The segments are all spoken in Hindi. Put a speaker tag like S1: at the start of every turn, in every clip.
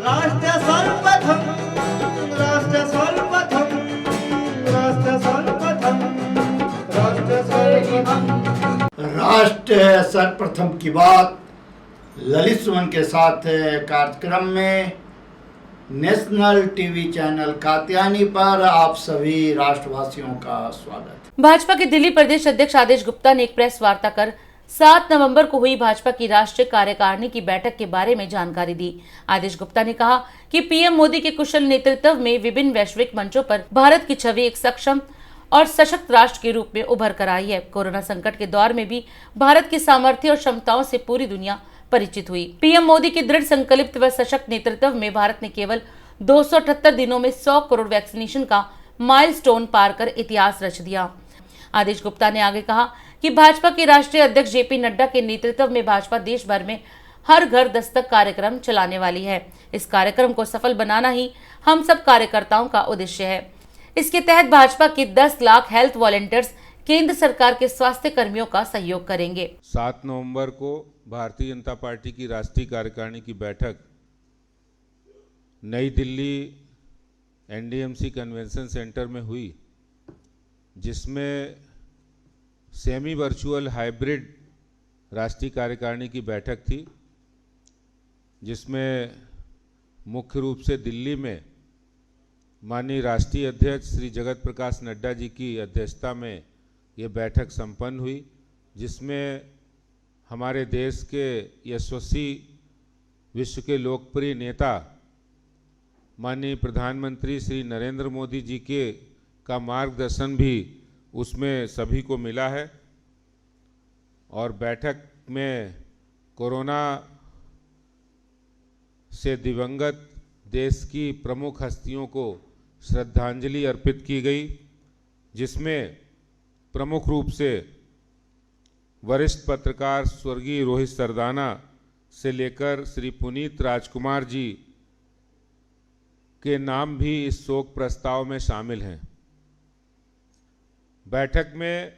S1: राष्ट्र सर्वप्रथम, राष्ट्र सर्वप्रथम, राष्ट्र सर्वप्रथम, राष्ट्र सर्वप्रथम।
S2: राष्ट्र सर्वप्रथम की बात ललित सुमन के साथ कार्यक्रम में नेशनल टीवी चैनल कात्यायनी पर आप सभी राष्ट्रवासियों का स्वागत।
S3: भाजपा के दिल्ली प्रदेश अध्यक्ष आदेश गुप्ता ने एक प्रेस वार्ता कर 7 नवंबर को हुई भाजपा की राष्ट्रीय कार्यकारिणी की बैठक के बारे में जानकारी दी। आदेश गुप्ता ने कहा कि पीएम मोदी के कुशल नेतृत्व में विभिन्न वैश्विक मंचों पर भारत की छवि एक सक्षम और सशक्त राष्ट्र के रूप में उभर कर आई है। कोरोना संकट के दौर में भी भारत के सामर्थ्य और क्षमताओं से पूरी दुनिया परिचित हुई। पीएम मोदी के दृढ़ संकल्प व सशक्त नेतृत्व में भारत ने केवल 278 दिनों में 100 करोड़ वैक्सीनेशन का माइलस्टोन पार कर इतिहास रच दिया। आदेश गुप्ता ने आगे कहा कि भाजपा के राष्ट्रीय अध्यक्ष जेपी नड्डा के नेतृत्व में भाजपा देश भर में हर घर दस्तक कार्यक्रम चलाने वाली है। इस कार्यक्रम को सफल बनाना ही हम सब कार्यकर्ताओं का उद्देश्य है। इसके तहत भाजपा के 10 लाख हेल्थ वॉलंटियर्स केंद्र सरकार के स्वास्थ्य कर्मियों का सहयोग करेंगे।
S4: 7 नवंबर को भारतीय जनता पार्टी की राष्ट्रीय कार्यकारिणी की बैठक नई दिल्ली एनडीएमसी कन्वेंशन सेंटर में हुई, जिसमें सेमी वर्चुअल हाइब्रिड राष्ट्रीय कार्यकारिणी की बैठक थी, जिसमें मुख्य रूप से दिल्ली में माननीय राष्ट्रीय अध्यक्ष श्री जगत प्रकाश नड्डा जी की अध्यक्षता में ये बैठक संपन्न हुई, जिसमें हमारे देश के यशस्वी विश्व के लोकप्रिय नेता माननीय प्रधानमंत्री श्री नरेंद्र मोदी जी के का मार्गदर्शन भी उसमें सभी को मिला है। और बैठक में कोरोना से दिवंगत देश की प्रमुख हस्तियों को श्रद्धांजलि अर्पित की गई, जिसमें प्रमुख रूप से वरिष्ठ पत्रकार स्वर्गीय रोहित सरदाना से लेकर श्री पुनीत राजकुमार जी के नाम भी इस शोक प्रस्ताव में शामिल हैं। बैठक में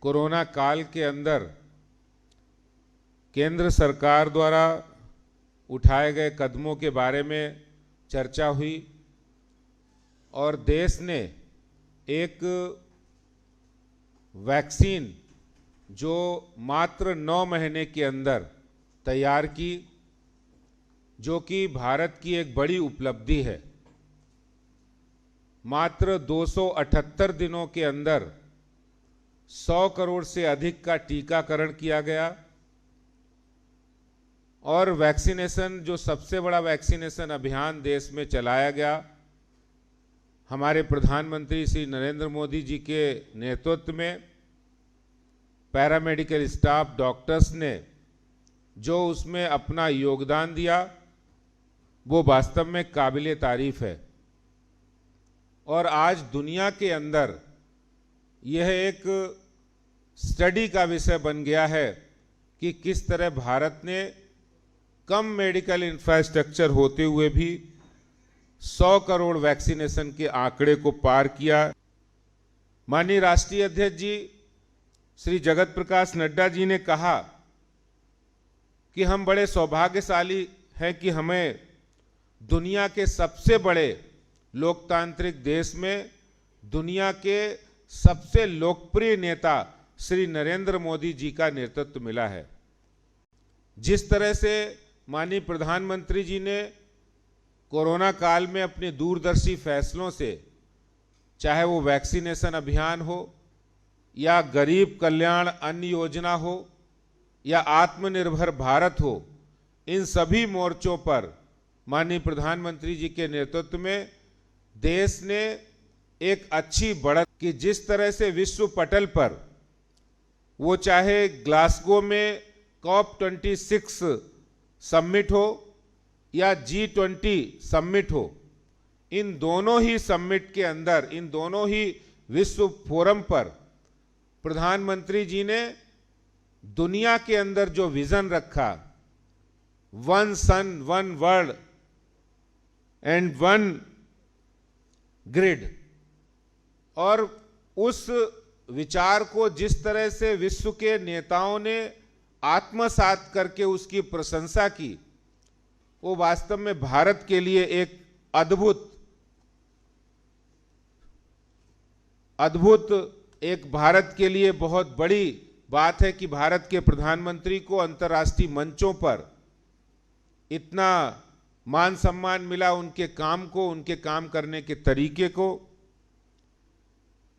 S4: कोरोना काल के अंदर केंद्र सरकार द्वारा उठाए गए कदमों के बारे में चर्चा हुई और देश ने एक वैक्सीन जो मात्र 9 महीने के अंदर तैयार की, जो कि भारत की एक बड़ी उपलब्धि है। मात्र 278 दिनों के अंदर 100 करोड़ से अधिक का टीकाकरण किया गया और वैक्सीनेशन, जो सबसे बड़ा वैक्सीनेशन अभियान देश में चलाया गया, हमारे प्रधानमंत्री श्री नरेंद्र मोदी जी के नेतृत्व में पैरामेडिकल स्टाफ डॉक्टर्स ने जो उसमें अपना योगदान दिया, वो वास्तव में काबिले तारीफ है। और आज दुनिया के अंदर यह एक स्टडी का विषय बन गया है कि किस तरह भारत ने कम मेडिकल इंफ्रास्ट्रक्चर होते हुए भी 100 करोड़ वैक्सीनेशन के आंकड़े को पार किया। माननीय राष्ट्रीय अध्यक्ष जी श्री जगत प्रकाश नड्डा जी ने कहा कि हम बड़े सौभाग्यशाली हैं कि हमें दुनिया के सबसे बड़े लोकतांत्रिक देश में दुनिया के सबसे लोकप्रिय नेता श्री नरेंद्र मोदी जी का नेतृत्व मिला है। जिस तरह से माननीय प्रधानमंत्री जी ने कोरोना काल में अपने दूरदर्शी फैसलों से, चाहे वो वैक्सीनेशन अभियान हो या गरीब कल्याण अन्न योजना हो या आत्मनिर्भर भारत हो, इन सभी मोर्चों पर माननीय प्रधानमंत्री जी के नेतृत्व में देश ने एक अच्छी बढ़त की। जिस तरह से विश्व पटल पर वो चाहे ग्लासगो में COP26 समिट हो या G20 समिट हो, इन दोनों ही समिट के अंदर, इन दोनों ही विश्व फोरम पर प्रधानमंत्री जी ने दुनिया के अंदर जो विजन रखा, one sun one world and one grid, और उस विचार को जिस तरह से विश्व के नेताओं ने आत्मसात करके उसकी प्रशंसा की, वो वास्तव में भारत के लिए एक अद्भुत एक भारत के लिए बहुत बड़ी बात है कि भारत के प्रधानमंत्री को अंतर्राष्ट्रीय मंचों पर इतना मान सम्मान मिला, उनके काम को, उनके काम करने के तरीके को।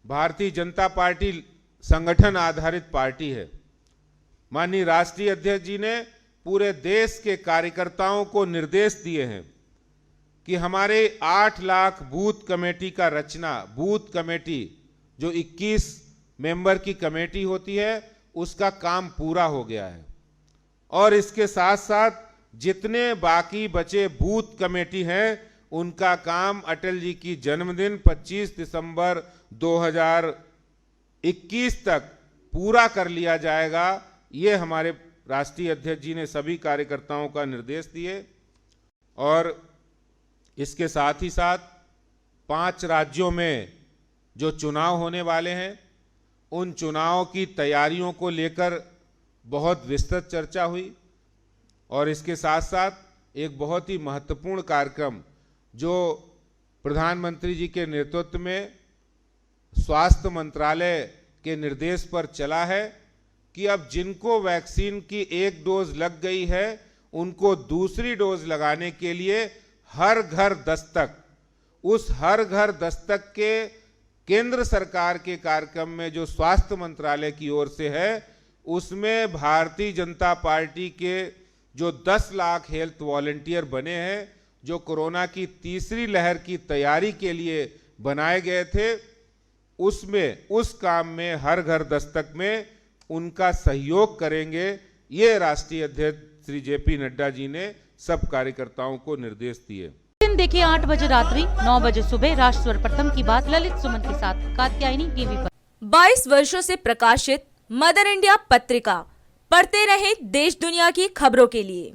S4: भारतीय जनता पार्टी संगठन आधारित पार्टी है। माननीय राष्ट्रीय अध्यक्ष जी ने पूरे देश के कार्यकर्ताओं को निर्देश दिए हैं कि हमारे 8 लाख बूथ कमेटी का रचना, बूथ कमेटी जो 21 मेंबर की कमेटी होती है, उसका काम पूरा हो गया है। और इसके साथ साथ जितने बाकी बचे बूथ कमेटी हैं, उनका काम अटल जी की जन्मदिन 25 दिसंबर 2021 तक पूरा कर लिया जाएगा। ये हमारे राष्ट्रीय अध्यक्ष जी ने सभी कार्यकर्ताओं का निर्देश दिए। और इसके साथ ही साथ 5 राज्यों में जो चुनाव होने वाले हैं, उन चुनावों की तैयारियों को लेकर बहुत विस्तृत चर्चा हुई। और इसके साथ साथ एक बहुत ही महत्वपूर्ण कार्यक्रम जो प्रधानमंत्री जी के नेतृत्व में स्वास्थ्य मंत्रालय के निर्देश पर चला है कि अब जिनको वैक्सीन की 1 डोज लग गई है, उनको दूसरी डोज लगाने के लिए हर घर दस्तक, उस हर घर दस्तक के केंद्र सरकार के कार्यक्रम में जो स्वास्थ्य मंत्रालय की ओर से है, उसमें भारतीय जनता पार्टी के जो 10 लाख हेल्थ वॉलंटियर बने हैं, जो कोरोना की तीसरी लहर की तैयारी के लिए बनाए गए थे, उसमें, उस काम में, हर घर दस्तक में उनका सहयोग करेंगे। ये राष्ट्रीय अध्यक्ष श्री जेपी नड्डा जी ने सब कार्यकर्ताओं को निर्देश दिए।
S3: दिन देखिए 8 बजे रात्रि 9 बजे सुबह राष्ट्र सर्वप्रथम की बात ललित सुमन के साथ कात्यायनी टीवी पर।
S5: 22 वर्षों से प्रकाशित मदर इंडिया पत्रिका, पढ़ते रहें देश दुनिया की खबरों के लिए।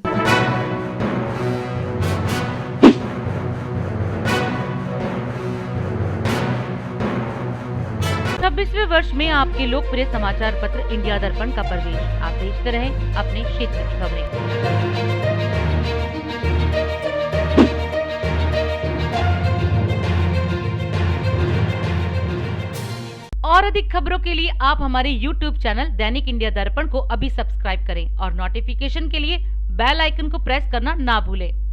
S3: 26वें वर्ष में आपके लोकप्रिय समाचार पत्र इंडिया दर्पण का प्रवेश। आप देखते रहें अपने क्षेत्र की खबरें। और अधिक खबरों के लिए आप हमारे YouTube चैनल दैनिक इंडिया दर्पण को अभी सब्सक्राइब करें और नोटिफिकेशन के लिए बेल आइकन को प्रेस करना ना भूलें।